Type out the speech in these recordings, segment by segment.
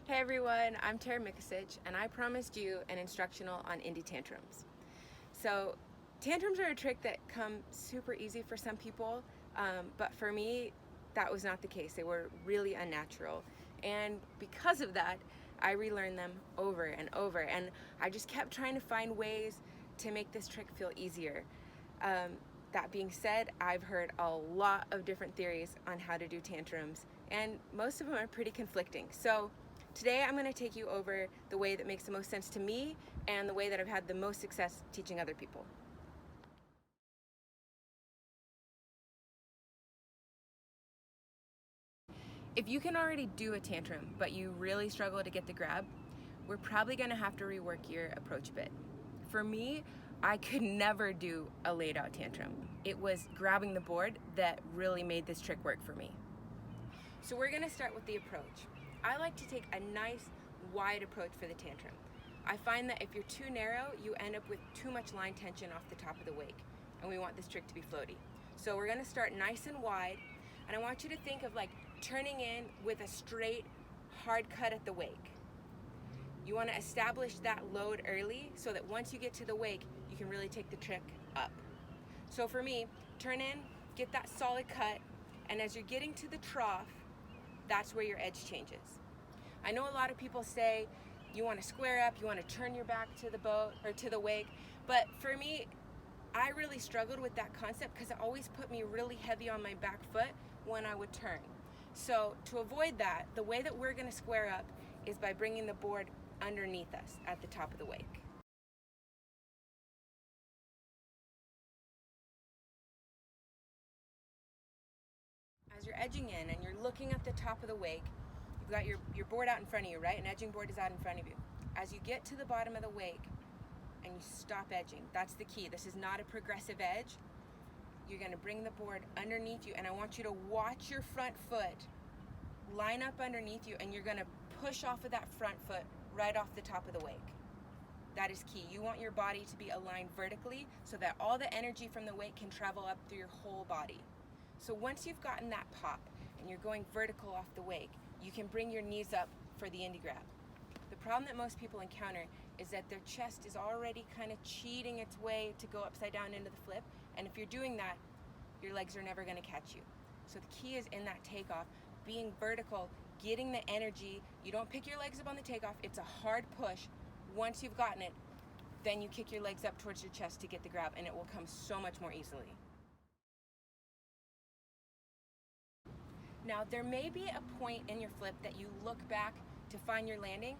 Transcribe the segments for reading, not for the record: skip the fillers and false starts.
Hey everyone, I'm Mikacich, and I promised you an instructional on Indy Tantrums. So, tantrums are a trick that come super easy for some people, but for me, that was not the case. They were really unnatural, and because of that, I relearned them over and over, and I just kept trying to find ways to make this trick feel easier. That being said, I've heard a lot of different theories on how to do tantrums, and most of them are pretty conflicting. So today I'm going to take you over the way that makes the most sense to me and the way that I've had the most success teaching other people. If you can already do a tantrum, but you really struggle to get the grab, we're probably going to have to rework your approach a bit. For me, I could never do a laid out tantrum. It was grabbing the board that really made this trick work for me. So we're going to start with the approach. I like to take a nice wide approach for the tantrum. I find that if you're too narrow, you end up with too much line tension off the top of the wake, and we want this trick to be floaty. So we're going to start nice and wide, and I want you to think of like turning in with a straight, hard cut at the wake. You want to establish that load early so that once you get to the wake, you can really take the trick up. So for me, turn in, get that solid cut, and as you're getting to the trough, that's where your edge changes. I know a lot of people say you want to square up, you want to turn your back to the boat or to the wake, but for me, I really struggled with that concept because it always put me really heavy on my back foot when I would turn. So to avoid that, the way that we're going to square up is by bringing the board underneath us at the top of the wake. As you're edging in and you're looking at the top of the wake, you've got your board out in front of you, right? An edging board is out in front of you. As you get to the bottom of the wake and you stop edging, that's the key. This is not a progressive edge. You're going to bring the board underneath you, and I want you to watch your front foot line up underneath you, and you're going to push off of that front foot right off the top of the wake. That is key. You want your body to be aligned vertically so that all the energy from the wake can travel up through your whole body. So once you've gotten that pop and you're going vertical off the wake, you can bring your knees up for the Indy grab. The problem that most people encounter is that their chest is already kind of cheating its way to go upside down into the flip, and if you're doing that, your legs are never going to catch you. So the key is in that takeoff, being vertical, getting the energy. You don't pick your legs up on the takeoff, it's a hard push. Once you've gotten it, then you kick your legs up towards your chest to get the grab, and it will come so much more easily. Now, there may be a point in your flip that you look back to find your landing,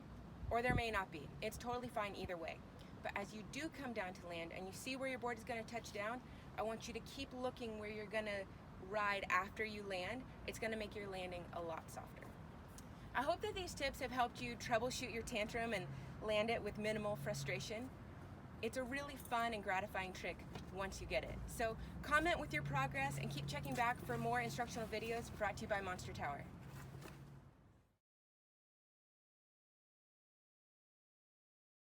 or there may not be. It's totally fine either way. But as you do come down to land and you see where your board is going to touch down, I want you to keep looking where you're going to ride after you land. It's going to make your landing a lot softer. I hope that these tips have helped you troubleshoot your tantrum and land it with minimal frustration. It's a really fun and gratifying trick once you get it. So comment with your progress and keep checking back for more instructional videos brought to you by Monster Tower.